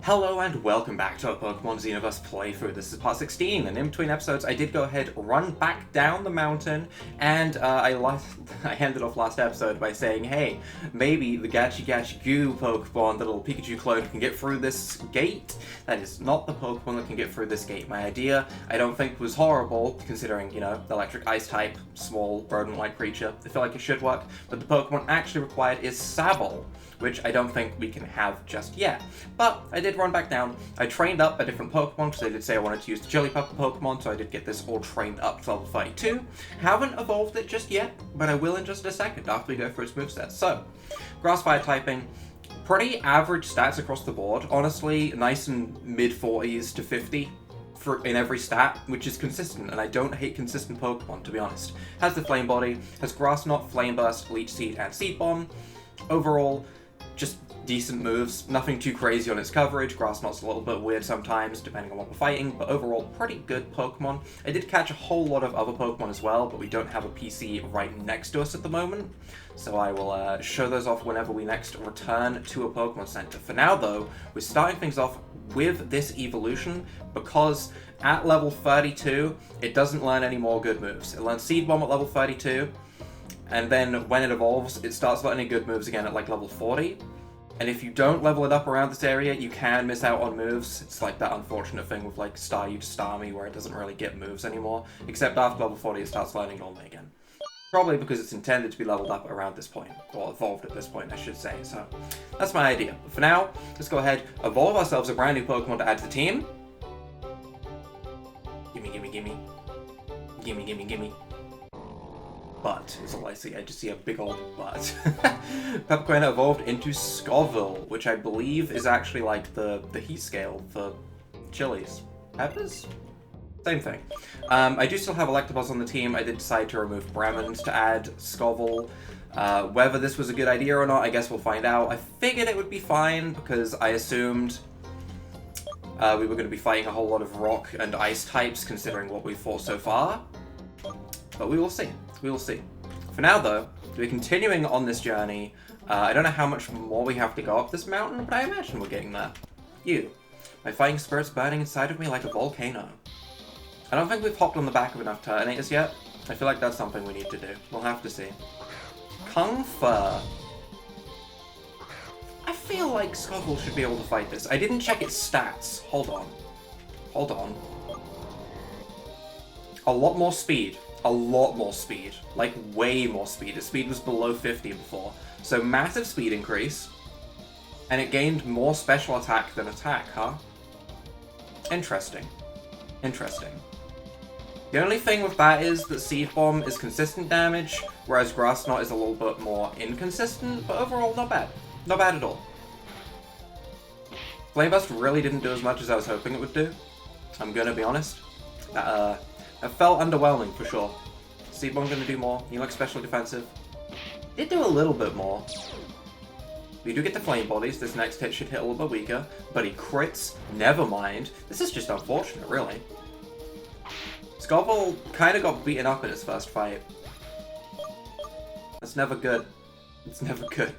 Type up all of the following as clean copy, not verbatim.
Hello and welcome back to our Pokemon Xenoverse playthrough. This is part 16, and in between episodes I did go ahead, run back down the mountain, and I ended off last episode by saying, hey, maybe the Gachi Goo Pokemon, the little Pikachu clone, can get through this gate. That is not the Pokemon that can get through this gate. My idea, I don't think was horrible, considering, you know, the electric ice type, small rodent-like creature. I feel like it should work, but the Pokemon actually required is Sabble, which I don't think we can have just yet. But I did run back down. I trained up a different Pokemon, because I did say I wanted to use the Chili Pepper Pokemon, so I did get this all trained up to level 32. Haven't evolved it just yet, but I will in just a second after we go through its moveset. So, Grass Fire typing, pretty average stats across the board. Honestly, nice and mid-40s to 50 in every stat, which is consistent, and I don't hate consistent Pokemon, to be honest. Has the Flame Body, has Grass Knot, Flame Burst, Leech Seed, and Seed Bomb. Overall, just decent moves, nothing too crazy on its coverage. Grass Knot's a little bit weird sometimes, depending on what we're fighting, but overall, pretty good Pokemon. I did catch a whole lot of other Pokemon as well, but we don't have a PC right next to us at the moment, so I will show those off whenever we next return to a Pokemon Center. For now, though, we're starting things off with this evolution, because at level 32, it doesn't learn any more good moves. It learns Seed Bomb at level 32, and then when it evolves, it starts learning good moves again at like level 40. And if you don't level it up around this area, you can miss out on moves. It's like that unfortunate thing with like Staryu to Starmie where it doesn't really get moves anymore. Except after level 40 it starts learning normally again. Probably because it's intended to be leveled up around this point. Or evolved at this point, I should say. So that's my idea. But for now, let's go ahead, evolve ourselves a brand new Pokemon to add to the team. Gimme, gimme, gimme. Gimme, gimme, gimme. Butt is all I see. I just see a big old butt. Peppercorn evolved into Scoville, which I believe is actually like the heat scale for chilies. Peppers? Same thing. I do still have Electabuzz on the team. I did decide to remove Bremond to add Scoville. Whether this was a good idea or not, I guess we'll find out. I figured it would be fine because I assumed we were going to be fighting a whole lot of rock and ice types considering what we've fought so far. But we will see. We will see. For now, though, we're continuing on this journey. I don't know how much more we have to go up this mountain, but I imagine we're getting there. My fighting spirit's burning inside of me like a volcano. I don't think we've hopped on the back of enough Turtonators yet. I feel like that's something we need to do. We'll have to see. Kung Fu. I feel like Scoville should be able to fight this. I didn't check its stats. Hold on. Hold on. A lot more speed. A lot more speed. Like, way more speed. Its speed was below 50 before. So, massive speed increase. And it gained more special attack than attack, huh? Interesting. Interesting. The only thing with that is that Seed Bomb is consistent damage, whereas Grass Knot is a little bit more inconsistent, but overall, not bad. Not bad at all. Flame Burst really didn't do as much as I was hoping it would do. I'm gonna be honest. It felt underwhelming, for sure. Seed Bomb gonna do more. You look specially defensive. Did do a little bit more. We do get the Flame Bodies. This next hit should hit a little bit weaker. But he crits. Never mind. This is just unfortunate, really. Scoville kind of got beaten up in his first fight. That's never good. It's never good.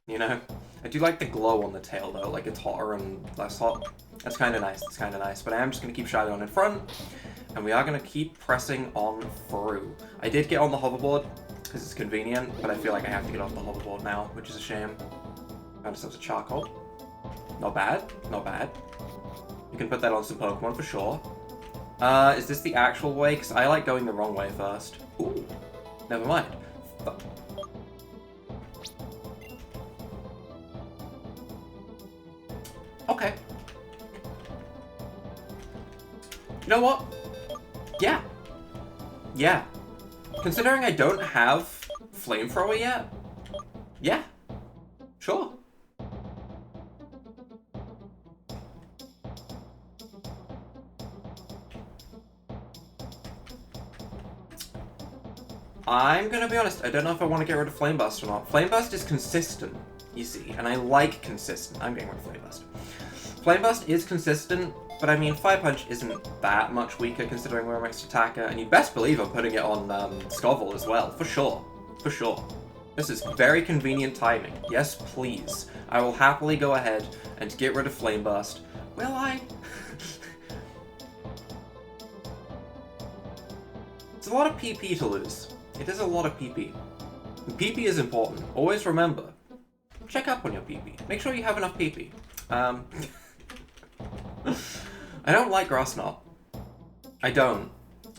You know? I do like the glow on the tail, though. Like, it's hotter and less hot. That's kind of nice. That's kind of nice. But I am just going to keep SHYLEON in front. And we are going to keep pressing on through. I did get on the hoverboard, because it's convenient, but I feel like I have to get off the hoverboard now, which is a shame. Found ourselves a charcoal. Not bad, not bad. You can put that on some Pokemon for sure. Is this the actual way? Because I like going the wrong way first. Ooh, never mind. Okay. You know what? Yeah. Yeah. Considering I don't have Flamethrower yet? Yeah. Sure. I'm gonna be honest, I don't know if I want to get rid of Flame Burst or not. Flame Burst is consistent, you see, and I like consistent. I'm getting rid of Flame Burst. Flame Burst is consistent, but I mean, Fire Punch isn't that much weaker considering we're a mixed attacker, and you'd best believe I'm putting it on Scoville as well, for sure. For sure. This is very convenient timing. Yes, please. I will happily go ahead and get rid of Flame Burst. Will I? It's a lot of PP to lose. It is a lot of PP. And PP is important. Always remember, check up on your PP. Make sure you have enough PP. I don't like Grass Knot. I don't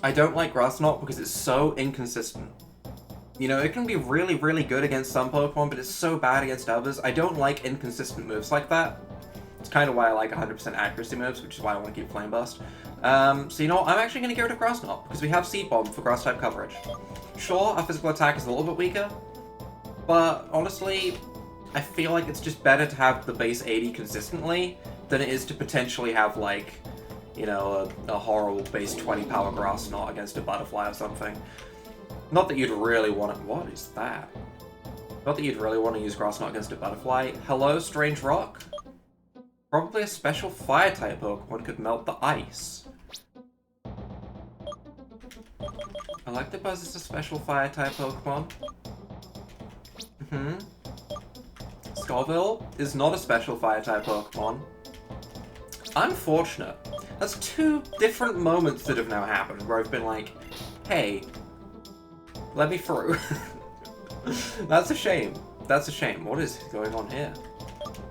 like Grass Knot because it's so inconsistent. You know, it can be really, really good against some Pokemon, but it's so bad against others. I don't like inconsistent moves like that. It's kind of why I like 100% accuracy moves, which is why I want to keep Flame Burst. So you know what? I'm actually going to get rid of Grass Knot, because we have Seed Bomb for Grass-type coverage. Sure, our physical attack is a little bit weaker, but honestly, I feel like it's just better to have the base 80 consistently than it is to potentially have, like, you know, a horrible base 20 power Grass Knot against a Butterfly or something. Not that you'd really want to... What is that? Not that you'd really want to use Grass Knot against a Butterfly. Hello, Strange Rock? Probably a special Fire-type Pokemon could melt the ice. Electabuzz is a special Fire-type Pokemon. Scoville is not a special Fire-type Pokemon. Unfortunate. That's two different moments that have now happened where I've been like, hey, let me through. That's a shame. That's a shame. What is going on here?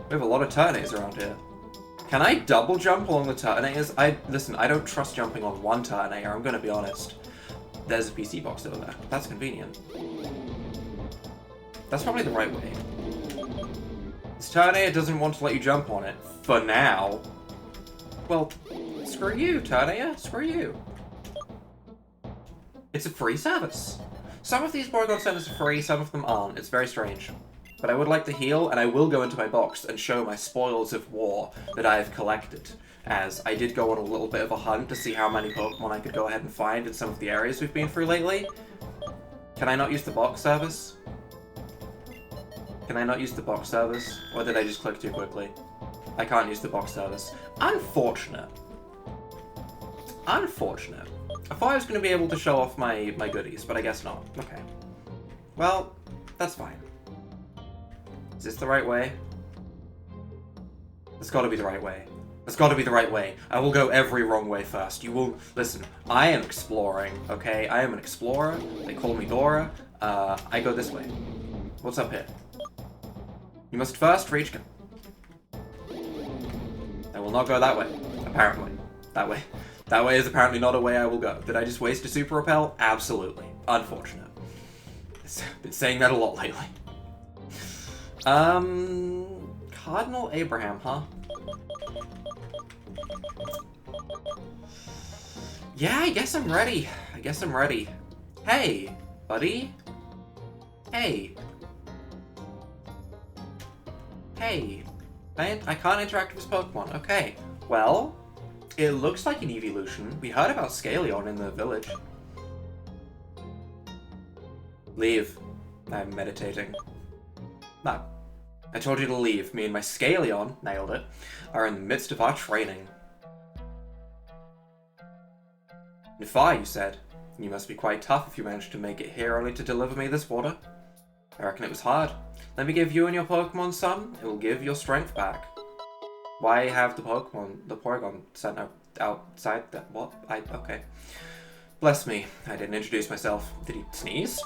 We have a lot of Turtles around here. Can I double jump along the Turtonators? Listen, I don't trust jumping on one Turtonator, I'm gonna be honest. There's a PC box over there. That's convenient. That's probably the right way. This Turtonator doesn't want to let you jump on it. For now. Well, screw you, Turtonator. Screw you. It's a free service. Some of these Porygon Centers are free, some of them aren't. It's very strange. But I would like to heal, and I will go into my box and show my spoils of war that I have collected, as I did go on a little bit of a hunt to see how many Pokemon I could go ahead and find in some of the areas we've been through lately. Can I not use the box service? Can I not use the box service? Or did I just click too quickly? I can't use the box service. Unfortunate. Unfortunate. I thought I was going to be able to show off my goodies, but I guess not. Okay. Well, that's fine. Is this the right way? It's gotta be the right way. It's gotta be the right way. I will go every wrong way first. You will... Listen, I am exploring, okay? I am an explorer. They call me Dora. I go this way. What's up here? You must first reach... I will not go that way, apparently. That way. That way is apparently not a way I will go. Did I just waste a Super Repel? Absolutely. Unfortunate. I've been saying that a lot lately. Cardinal Abraham, huh? Yeah, I guess I'm ready. I guess I'm ready. Hey, buddy. Hey. Hey. I can't interact with this Pokemon. Okay. Well, it looks like an evolution. We heard about SHYLEON in the village. Leave. I'm meditating. No. I told you to leave. Me and my SHYLEON, nailed it, are in the midst of our training. Nifai, you said. You must be quite tough if you managed to make it here only to deliver me this water. I reckon it was hard. Let me give you and your Pokemon some. It will give your strength back. Why have the Porygon sent outside that? What? Okay. Bless me. I didn't introduce myself. Did he sneeze?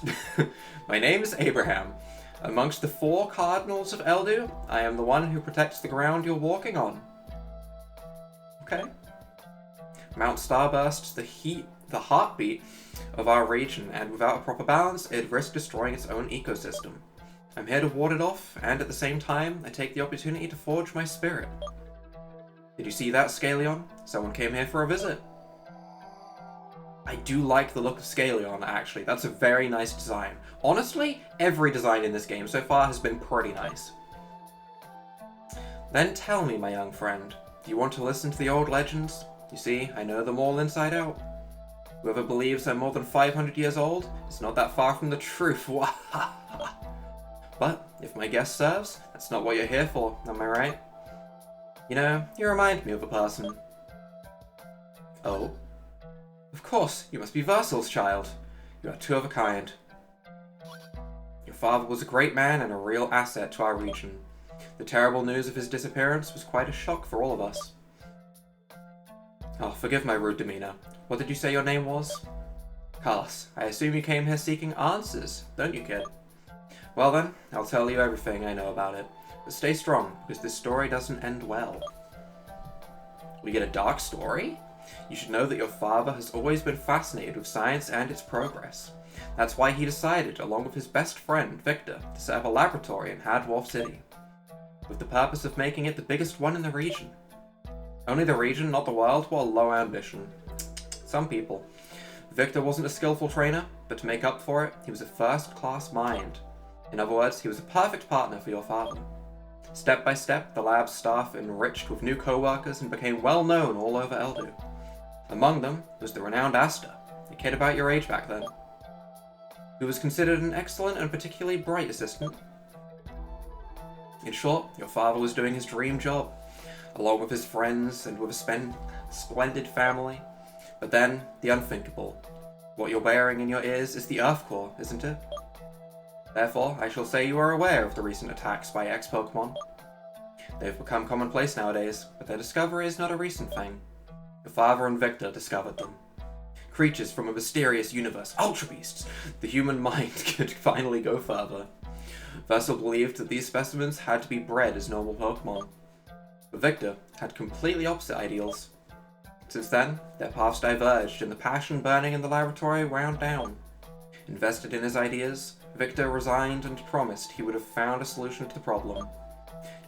My name is Abraham. Amongst the 4 Cardinals of Eldu, I am the one who protects the ground you're walking on. Okay. Mount Starburst, the heartbeat of our region, and without a proper balance, it'd risk destroying its own ecosystem. I'm here to ward it off, and at the same time, I take the opportunity to forge my spirit. Did you see that, SHYLEON? Someone came here for a visit. I do like the look of SHYLEON, actually. That's a very nice design. Honestly, every design in this game so far has been pretty nice. Then tell me, my young friend, do you want to listen to the old legends? You see, I know them all inside out. Whoever believes I'm more than 500 years old is not that far from the truth. But, if my guess serves, that's not what you're here for, am I right? You know, you remind me of a person. Oh? Of course, you must be Versal's child. You are 2 of a kind. Your father was a great man and a real asset to our region. The terrible news of his disappearance was quite a shock for all of us. Oh, forgive my rude demeanor. What did you say your name was? Carlos, I assume you came here seeking answers, don't you, kid? Well then, I'll tell you everything I know about it. But stay strong, because this story doesn't end well. We get a dark story? You should know that your father has always been fascinated with science and its progress. That's why he decided, along with his best friend, Victor, to set up a laboratory in Hadwolf City, with the purpose of making it the biggest one in the region. Only the region, not the world? What a low ambition. Some people. Victor wasn't a skillful trainer, but to make up for it, he was a first-class mind. In other words, he was a perfect partner for your father. Step by step, the lab's staff enriched with new co-workers and became well known all over Eldu. Among them was the renowned Asta, a kid about your age back then, who was considered an excellent and particularly bright assistant. In short, your father was doing his dream job, along with his friends and with a splendid family. But then, the unthinkable. What you're wearing in your ears is the Earth Core, isn't it? Therefore, I shall say you are aware of the recent attacks by X-Pokemon. They've become commonplace nowadays, but their discovery is not a recent thing. Your father and Victor discovered them. Creatures from a mysterious universe, Ultra Beasts! The human mind could finally go further. Vessel believed that these specimens had to be bred as normal Pokemon. But Victor had completely opposite ideals. Since then, their paths diverged and the passion burning in the laboratory wound down. Invested in his ideas, Victor resigned and promised he would have found a solution to the problem.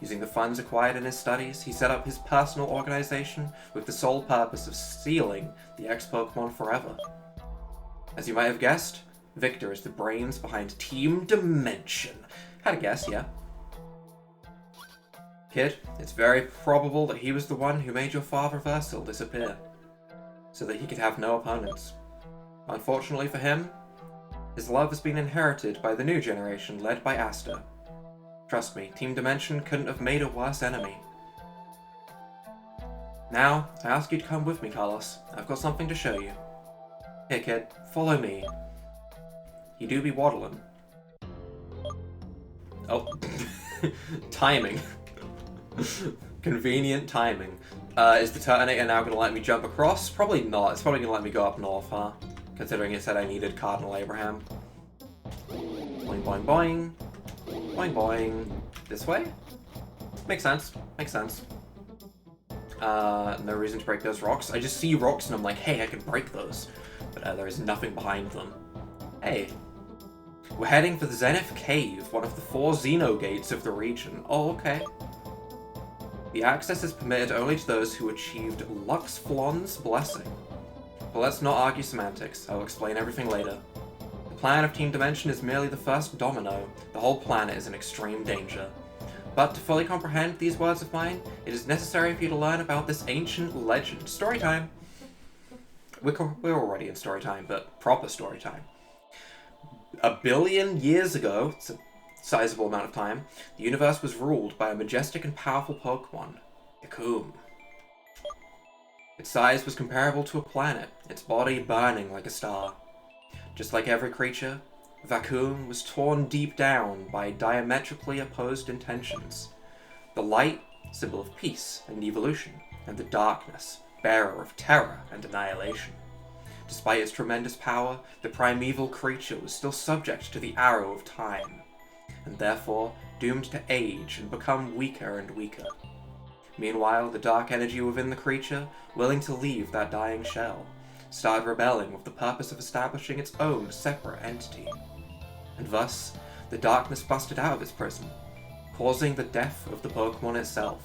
Using the funds acquired in his studies, he set up his personal organization with the sole purpose of sealing the X-Pokemon forever. As you might have guessed, Victor is the brains behind Team Dimension. Had a guess, yeah? Kid, it's very probable that he was the one who made your father Versil disappear, so that he could have no opponents. Unfortunately for him, his love has been inherited by the new generation led by Asta. Trust me, Team Dimension couldn't have made a worse enemy. Now, I ask you to come with me, Carlos. I've got something to show you. Here, kid, follow me. You do be waddling. Oh, timing. Convenient timing. Is the Turtonator now going to let me jump across? Probably not. It's probably going to let me go up north, huh? Considering it said I needed Cardinal Abraham. Boing, boing, boing. Boing, boing. This way? Makes sense. Makes sense. No reason to break those rocks. I just see rocks and I'm like, hey, I can break those. But there is nothing behind them. Hey. We're heading for the Zenith Cave, one of the 4 Xeno gates of the region. Oh, okay. The access is permitted only to those who achieved Lux Flon's blessing. But let's not argue semantics. I'll explain everything later. The plan of Team Dimension is merely the first domino. The whole planet is in extreme danger. But to fully comprehend these words of mine, it is necessary for you to learn about this ancient legend. Storytime! We're already in storytime, but proper storytime. 1 billion years ago, it's a sizable amount of time, the universe was ruled by a majestic and powerful Pokemon, Vacuum. Its size was comparable to a planet, its body burning like a star. Just like every creature, Vacuum was torn deep down by diametrically opposed intentions. The light, symbol of peace and evolution, and the darkness, bearer of terror and annihilation. Despite its tremendous power, the primeval creature was still subject to the arrow of time, and therefore doomed to age and become weaker and weaker. Meanwhile, the dark energy within the creature, willing to leave that dying shell, started rebelling with the purpose of establishing its own separate entity. And thus, the darkness busted out of its prison, causing the death of the Pokemon itself.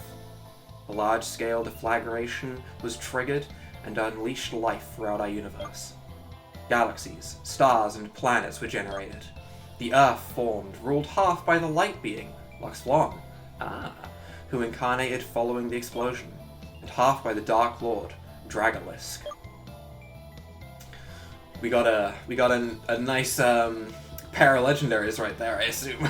A large-scale deflagration was triggered and unleashed life throughout our universe. Galaxies, stars, and planets were generated. The Earth formed, ruled half by the light being, Lux Flon, who incarnated following the explosion, and half by the Dark Lord, Dragolisk. We got a nice pair of legendaries right there, I assume.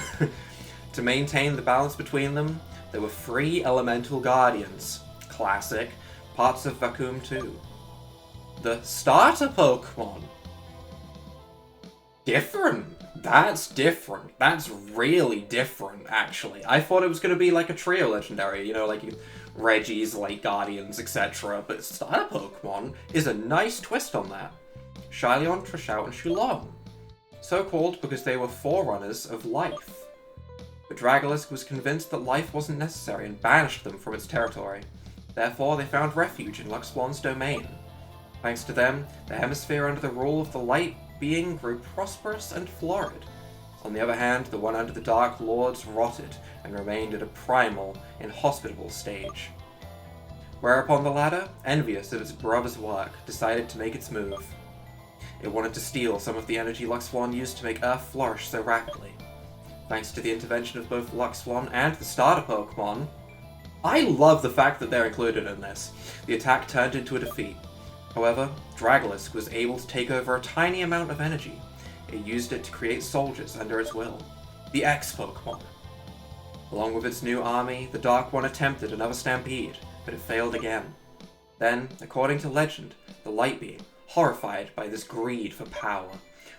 To maintain the balance between them, there were 3 elemental guardians, classic, parts of Vacuum 2. The starter Pokemon. Different. That's different. That's really different, actually. I thought it was going to be like a trio legendary, you know, like Reggie's, like Guardians, etc. But starter Pokemon is a nice twist on that. SHYLEON, Trashout, and SHYLON. So called because they were forerunners of life. But Dragolisk was convinced that life wasn't necessary and banished them from its territory. Therefore, they found refuge in Luxflon's domain. Thanks to them, the hemisphere under the rule of the light being grew prosperous and florid. On the other hand, the one under the Dark Lords rotted and remained at a primal, inhospitable stage. Whereupon the latter, envious of its brother's work, decided to make its move. It wanted to steal some of the energy Luxflon used to make Earth flourish so rapidly. Thanks to the intervention of both Luxflon and the starter Pokemon, I love the fact that they're included in this. The attack turned into a defeat. However, Dragolisk was able to take over a tiny amount of energy. It used it to create soldiers under its will. The X-Pokemon. Along with its new army, the Dark One attempted another stampede, but it failed again. Then, according to legend, the Light Being, horrified by this greed for power,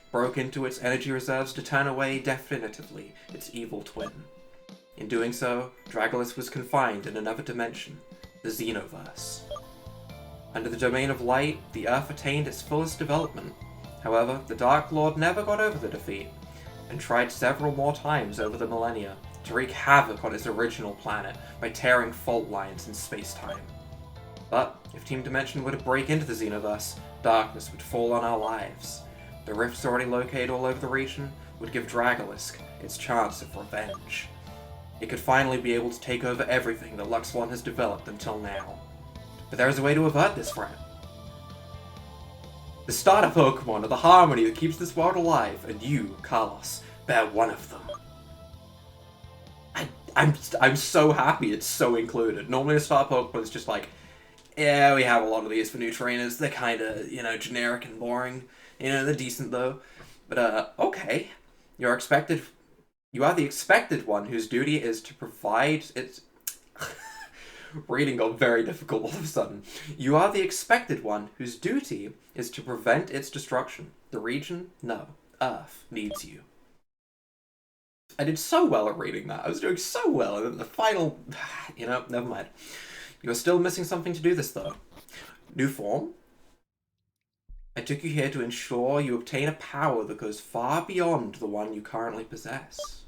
broke into its energy reserves to turn away definitively its evil twin. In doing so, Dragolisk was confined in another dimension, the Xenoverse. Under the domain of light, the Earth attained its fullest development. However, the Dark Lord never got over the defeat, and tried several more times over the millennia to wreak havoc on its original planet by tearing fault lines in space-time. But if Team Dimension were to break into the Xenoverse, darkness would fall on our lives. The rifts already located all over the region would give Dragolisk its chance of revenge. It could finally be able to take over everything that Luxflon has developed until now. But there is a way to avert this threat. The starter Pokemon are the harmony that keeps this world alive, and you, Carlos, bear one of them. I'm so happy it's so included. Normally a starter Pokemon is just like, yeah, we have a lot of these for new trainers. They're kind of, you know, generic and boring. You know, they're decent though. But, okay. You are the expected one whose duty is to provide its... Reading got very difficult all of a sudden. You are the expected one whose duty is to prevent its destruction. The region? No. Earth needs you. I did so well at reading that. I was doing so well, and then the final... You know, never mind. You are still missing something to do this, though. New form? I took you here to ensure you obtain a power that goes far beyond the one you currently possess.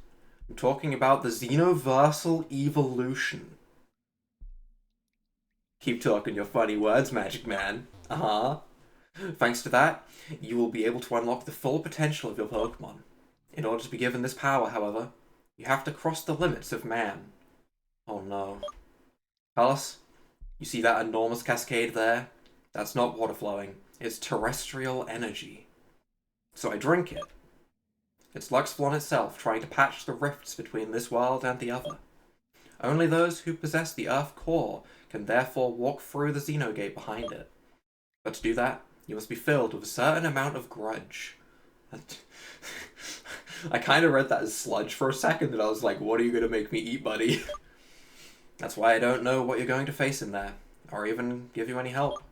I'm talking about the Xenoversal Evolution. Keep talking your funny words, Magic Man. Thanks to that, you will be able to unlock the full potential of your Pokemon. In order to be given this power, however, you have to cross the limits of man. Oh no. Carlos, you see that enormous cascade there? That's not water flowing. It's terrestrial energy. So I drink it. It's Luxflon itself trying to patch the rifts between this world and the other. Only those who possess the Earth core can therefore walk through the Xenogate behind it. But to do that, you must be filled with a certain amount of grudge. I kind of read that as sludge for a second, and I was like, what are you going to make me eat, buddy? That's why I don't know what you're going to face in there, or even give you any help.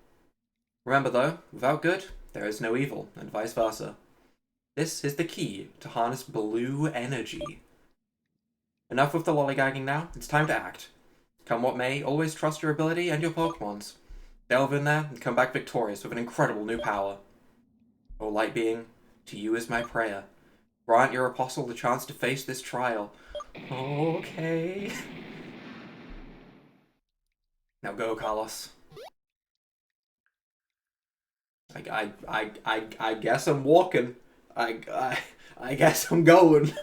Remember though, without good, there is no evil, and vice versa. This is the key to harness blue energy. Enough with the lollygagging now, it's time to act. Come what may, always trust your ability and your Pokemons. Delve in there and come back victorious with an incredible new power. O Light Being, to you is my prayer. Grant your apostle the chance to face this trial. Okay. Now go, Carlos. I guess I'm walking. I guess I'm going.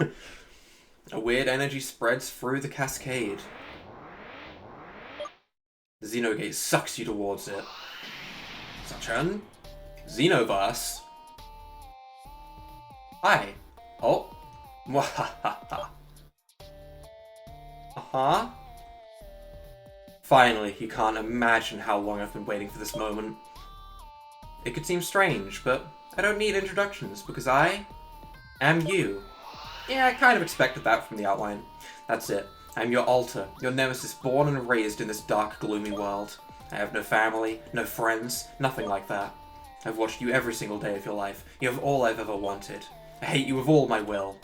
A weird energy spreads through the cascade. The Xenogate sucks you towards it. Such an Xenoverse. Hi. Oh. Mwahaha. Uh-huh. Finally, you can't imagine how long I've been waiting for this moment. It could seem strange, but I don't need introductions because I am you. Yeah, I kind of expected that from the outline. That's it. I'm your alter, your nemesis born and raised in this dark, gloomy world. I have no family, no friends, nothing like that. I've watched you every single day of your life. You have all I've ever wanted. I hate you with all my will.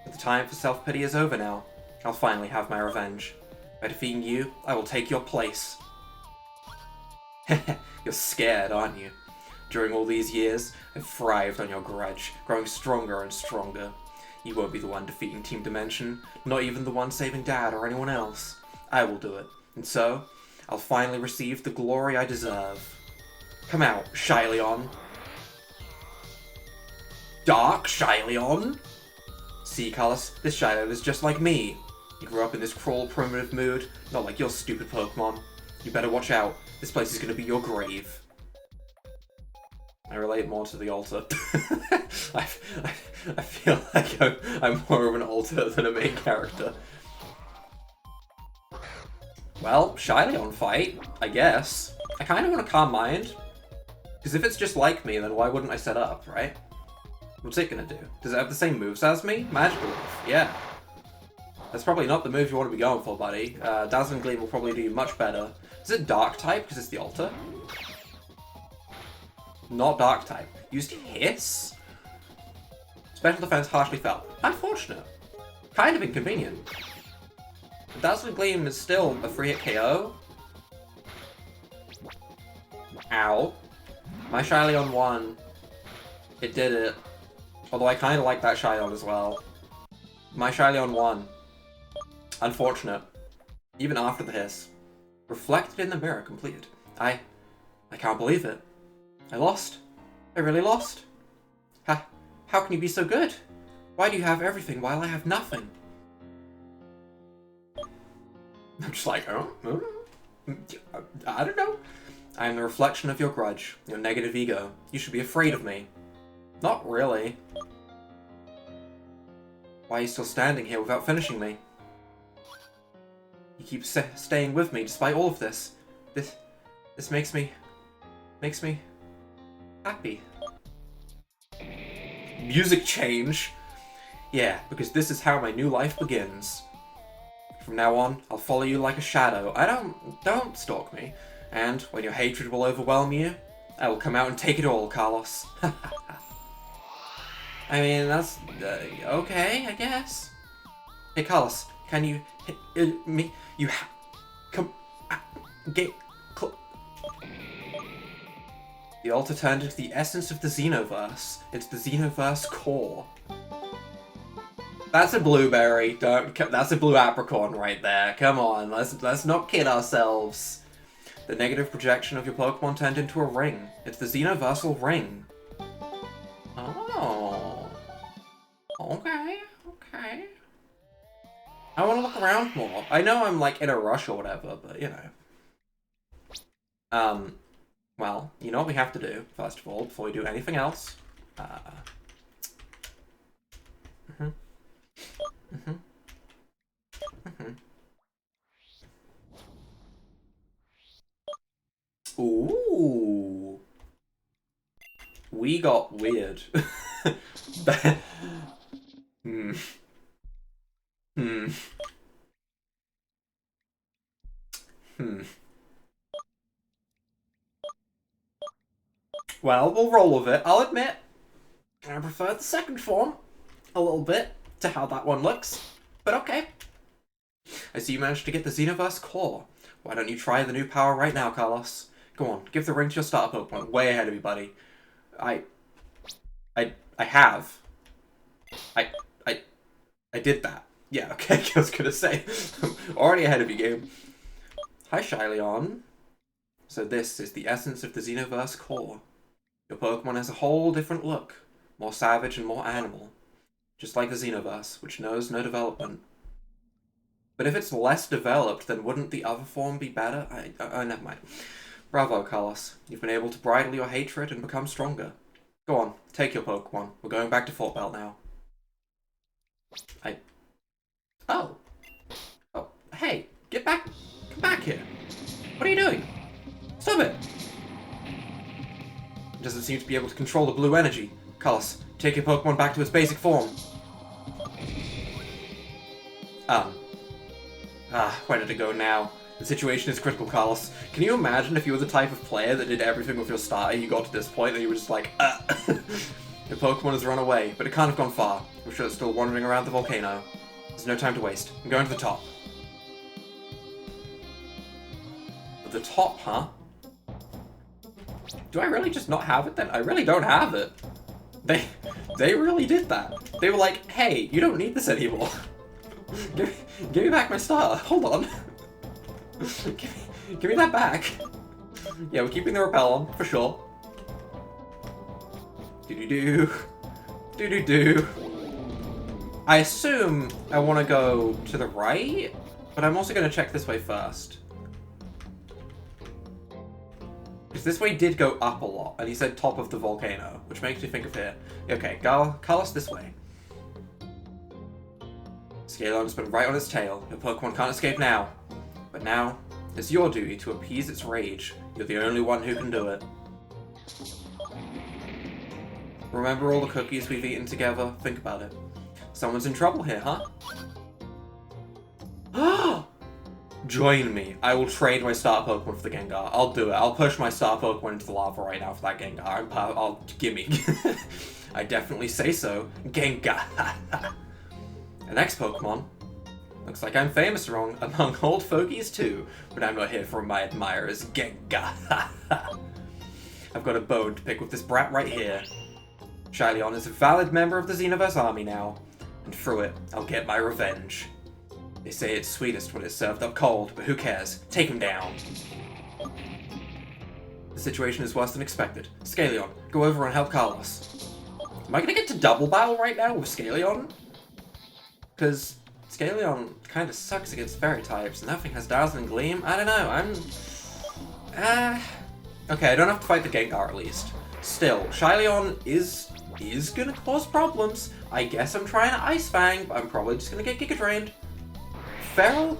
But the time for self-pity is over now. I'll finally have my revenge. By defeating you, I will take your place. You're scared, aren't you? During all these years, I've thrived on your grudge, growing stronger and stronger. You won't be the one defeating Team Dimension, not even the one saving Dad or anyone else. I will do it, and so, I'll finally receive the glory I deserve. Come out, SHYLEON. Dark SHYLEON? See, Carlos, this SHYLEON is just like me. You grew up in this cruel, primitive mood, not like your stupid Pokemon. You better watch out. This place is going to be your grave. I relate more to the altar. I feel like I'm more of an altar than a main character. Well, SHYLEON fight, I guess. I kind of want to calm mind. Because if it's just like me, then why wouldn't I set up, right? What's it going to do? Does it have the same moves as me? Magical Leaf, yeah. That's probably not the move you want to be going for, buddy. Dazzling Gleam will probably do much better. Is it Dark type because it's the altar? Not Dark type. Used Hiss? Special defense harshly felt. Unfortunate. Kind of inconvenient. Dazzling Gleam is still a free hit KO. Ow. My SHYLEON won. It did it. Although I kind of like that SHYLEON as well. My SHYLEON won. Unfortunate. Even after the hiss. Reflected in the mirror completed. I can't believe it. I lost. I really lost. How can you be so good? Why do you have everything while I have nothing? I'm just like, I don't know. I am the reflection of your grudge, your negative ego. You should be afraid of me. Not really. Why are you still standing here without finishing me? You keep staying with me despite all of this. This makes me happy. Music change? Yeah, because this is how my new life begins. From now on, I'll follow you like a shadow. Don't stalk me. And when your hatred will overwhelm you, I will come out and take it all, Carlos. I mean, that's okay, I guess. Hey, Carlos, can you hit me? Come, get. The altar turned into the essence of the Xenoverse. It's the Xenoverse core. That's a blueberry. That's a blue apricot right there. Come on, let's not kid ourselves. The negative projection of your Pokemon turned into a ring. It's the Xenoversal ring. Oh. Okay. I want to look around more. I know I'm like in a rush or whatever, but you know. Well, you know what we have to do, first of all, before we do anything else. Ooh. We got weird. Well, we'll roll with it. I'll admit, I prefer the second form a little bit to how that one looks, but okay. I see you managed to get the Xenoverse core. Why don't you try the new power right now, Carlos? Go on, give the ring to your starter Pokemon. Way ahead of you, buddy. I have. I did that. Yeah, okay, I was gonna say. Already ahead of you, game. Hi, SHYLEON. So this is the essence of the Xenoverse core. Your Pokemon has a whole different look. More savage and more animal. Just like the Xenoverse, which knows no development. But if it's less developed, then wouldn't the other form be better? Never mind. Bravo, Carlos. You've been able to bridle your hatred and become stronger. Go on, take your Pokemon. We're going back to Fort Belt now. Oh, hey, get back. Come back here. What are you doing? Stop it. It doesn't seem to be able to control the blue energy. Carlos, take your Pokemon back to its basic form. Where did it go now? The situation is critical, Carlos. Can you imagine if you were the type of player that did everything with your starter, you got to this point and you were just like, The Pokemon has run away, but it can't have gone far. I'm sure it's still wandering around the volcano. There's no time to waste. I'm going to the top. The top, huh? Do I really just not have it then? I really don't have it. They really did that. They were like, hey, you don't need this anymore. give me back my star. Hold on. give me that back. Yeah, we're keeping the repel on, for sure. Do-do-do. Do-do-do. I assume I want to go to the right, but I'm also going to check this way first. Because this way did go up a lot, and he said top of the volcano, which makes me think of here. Okay, Carlos this way. Scaleon has been right on its tail. Your Pokemon can't escape now. But now, it's your duty to appease its rage. You're the only one who can do it. Remember all the cookies we've eaten together? Think about it. Someone's in trouble here, huh? Join me. I will trade my star Pokemon for the Gengar. I'll do it. I'll push my star Pokemon into the lava right now for that Gengar. Gimme. I definitely say so. Gengar. The next Pokemon. Looks like I'm famous among old fogies too, but I'm not here for my admirers. Gengar. I've got a bone to pick with this brat right here. SHYLEON is a valid member of the Xenoverse army now, and through it, I'll get my revenge. They say it's sweetest when it's served up cold, but who cares? Take him down. The situation is worse than expected. Scaleon, go over and help Carlos. Am I gonna get to double battle right now with Scaleon? Because Scaleon kind of sucks against fairy types, and that thing has Dazzling Gleam. I don't know, okay, I don't have to fight the Gengar at least. Still, SHYLEON is gonna cause problems. I guess I'm trying to Ice Fang, but I'm probably just gonna get Giga Drained. Feral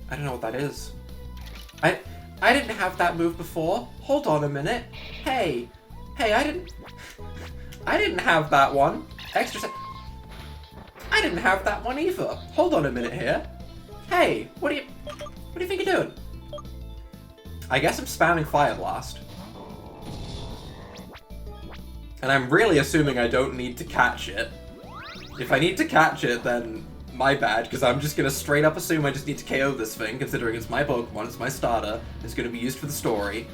I don't know what that is. I didn't have that move before. Hold on a minute. Hey, I didn't have that one. I didn't have that one either. Hold on a minute here. Hey, what do you think you're doing? I guess I'm spamming Fire Blast. And I'm really assuming I don't need to catch it. If I need to catch it, then my bad, because I'm just going to straight up assume I just need to KO this thing, considering it's my Pokemon, it's my starter, it's going to be used for the story.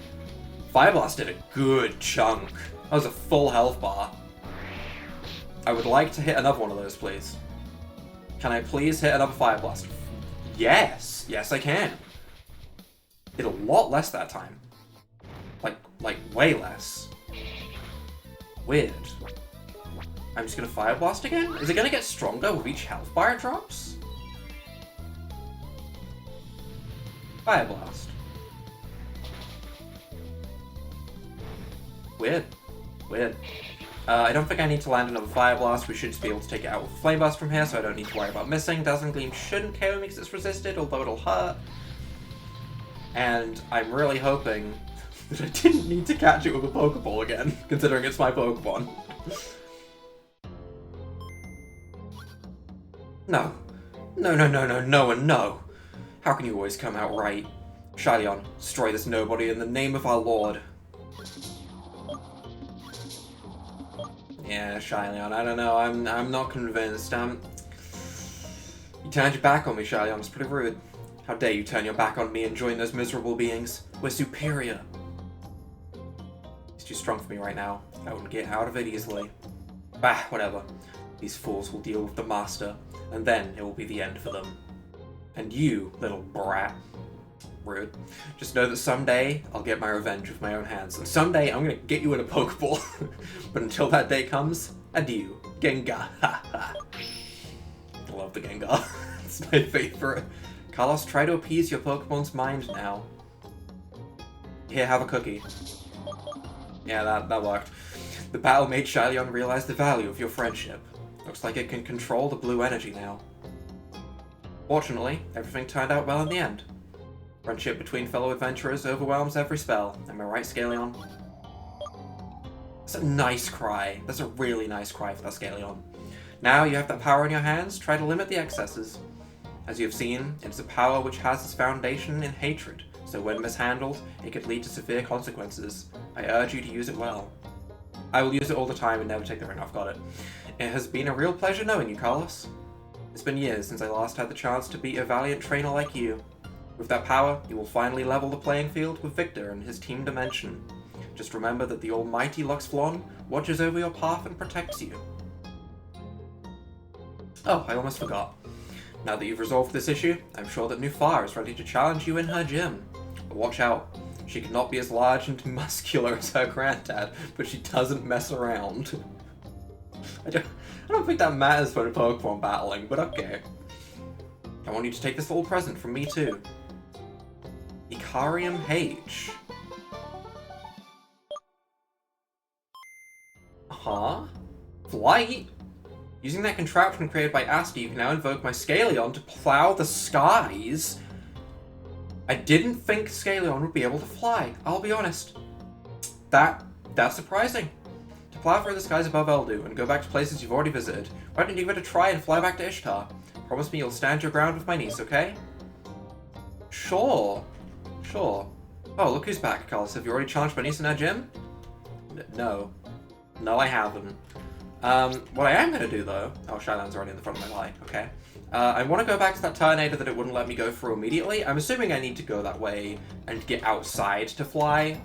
Fire Blast did a good chunk. That was a full health bar. I would like to hit another one of those, please. Can I please hit another Fire Blast? Yes! Yes, I can. Did a lot less that time. Like way less. Weird. I'm just gonna Fire Blast again? Is it gonna get stronger with each health bar it drops? Fire Blast. Weird. Weird. I don't think I need to land another Fire Blast. We should just be able to take it out with a Flame Burst from here, so I don't need to worry about missing. Dazzling Gleam shouldn't KO me because it's resisted, although it'll hurt. And I'm really hoping that I didn't need to catch it with a Pokeball again, considering it's my Pokemon. No. No. How can you always come out right? SHYLEON, destroy this nobody in the name of our Lord. Yeah, SHYLEON, I don't know, I'm not convinced. You turned your back on me, SHYLEON, it's pretty rude. How dare you turn your back on me and join those miserable beings? We're superior. He's too strong for me right now. I wouldn't get out of it easily. Bah, whatever. These fools will deal with the master, and then it will be the end for them. And you, little brat. Rude. Just know that someday I'll get my revenge with my own hands, and someday I'm gonna get you in a Pokeball. But until that day comes, adieu, Gengar. I love the Gengar. It's my favorite. Carlos, try to appease your Pokemon's mind now. Here, have a cookie. Yeah, that worked. The battle made SHYLEON realize the value of your friendship. Looks like it can control the blue energy now. Fortunately, everything turned out well in the end. Friendship between fellow adventurers overwhelms every spell. Am I right, Scaleon? That's a nice cry. That's a really nice cry for that Scaleon. Now you have that power in your hands, try to limit the excesses. As you have seen, it is a power which has its foundation in hatred, so when mishandled, it could lead to severe consequences. I urge you to use it well. I will use it all the time and never take the ring off. Got it. It has been a real pleasure knowing you, Carlos. It's been years since I last had the chance to be a valiant trainer like you. With that power, you will finally level the playing field with Victor and his Team Dimension. Just remember that the almighty Lux Flon watches over your path and protects you. Oh, I almost forgot. Now that you've resolved this issue, I'm sure that Nufar is ready to challenge you in her gym. But watch out. She cannot be as large and muscular as her granddad, but she doesn't mess around. I don't think that matters when Pokemon battling, but okay. I want you to take this little present from me too. Icarium H. Huh? Flight? Using that contraption created by Asta, you can now invoke my SHYLEON to plow the skies? I didn't think SHYLEON would be able to fly, I'll be honest. That's surprising. To plow through the skies above Eldu and go back to places you've already visited, why don't you give it a try and fly back to Ishtar? Promise me you'll stand your ground with my niece, okay? Sure. Oh, look who's back, Carlos. Have you already challenged my niece in our gym? No. No, I haven't. What I am going to do, though... Oh, SHYLEON's already in the front of my eye. Okay. I want to go back to that Turtonator that it wouldn't let me go through immediately. I'm assuming I need to go that way and get outside to fly.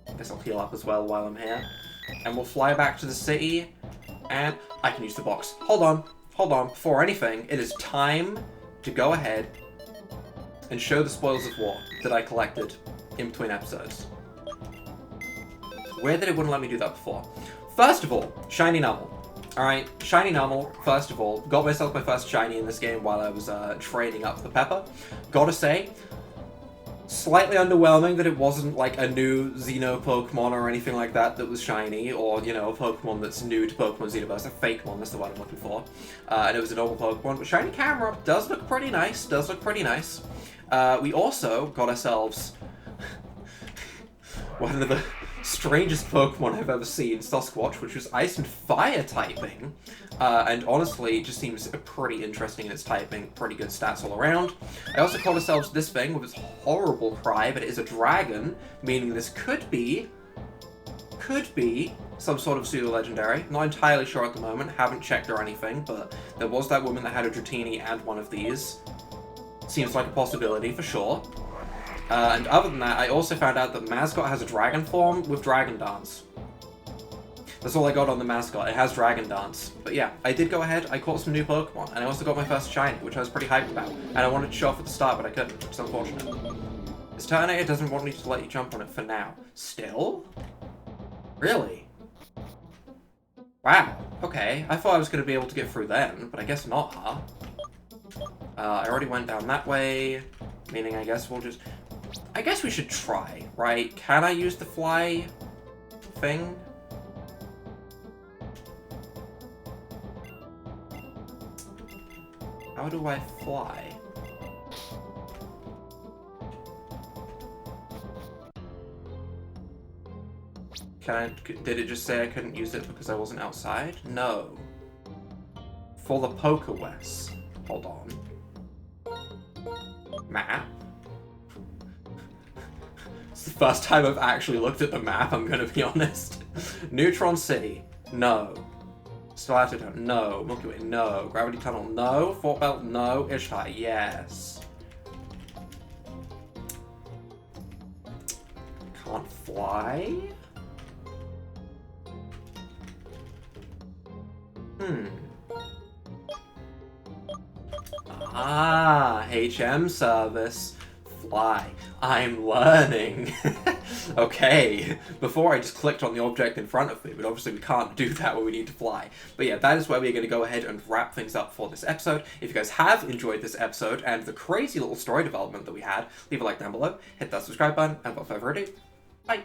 I guess I'll heal up as well while I'm here. And we'll fly back to the city, and I can use the box. Hold on. Before anything, it is time to go ahead and show the spoils of war that I collected in between episodes. Weird that it wouldn't let me do that before. First of all, Shiny Numel. Alright, Shiny Numel, first of all, got myself my first Shiny in this game while I was training up the Pepper. Gotta say, slightly underwhelming that it wasn't like a new Xeno Pokemon or anything like that that was shiny, or, you know, a Pokemon that's new to Pokemon Xenoverse, a fake one, that's the one I'm looking for. And it was a normal Pokemon, but Shiny Camera does look pretty nice, We also got ourselves one of the strangest Pokemon I've ever seen, Sasquatch, which was Ice and Fire typing, and honestly, it just seems pretty interesting in its typing, pretty good stats all around. I also caught ourselves this thing with its horrible cry, but it is a dragon, meaning this could be some sort of pseudo-legendary. Not entirely sure at the moment, haven't checked or anything, but there was that woman that had a Dratini and one of these. Seems like a possibility for sure. And other than that, I also found out that Mascot has a dragon form with Dragon Dance. That's all I got on the Mascot, it has Dragon Dance. But yeah, I did go ahead, I caught some new Pokemon, and I also got my first Shiny, which I was pretty hyped about. And I wanted to show off at the start, but I couldn't, which is unfortunate. This Turtonator doesn't want me to let you jump on it for now. Still? Really? Wow, okay. I thought I was going to be able to get through then, but I guess not, huh? I already went down that way, meaning I guess we'll just... I guess we should try, right? Can I use the fly thing? How do I fly? Did it just say I couldn't use it because I wasn't outside? No. For the Pokewest. Hold on. Map? It's the first time I've actually looked at the map, I'm gonna be honest. Neutron City. No. Stalactite, no. Milky Way, no. Gravity Tunnel, no. Fort Belt, no. Ishtar, yes. Can't fly? Ah, HM service. Fly. I'm learning. Okay, before I just clicked on the object in front of me, but obviously we can't do that when we need to fly. But yeah, that is where we're going to go ahead and wrap things up for this episode. If you guys have enjoyed this episode and the crazy little story development that we had, leave a like down below, hit that subscribe button, and without further ado, bye!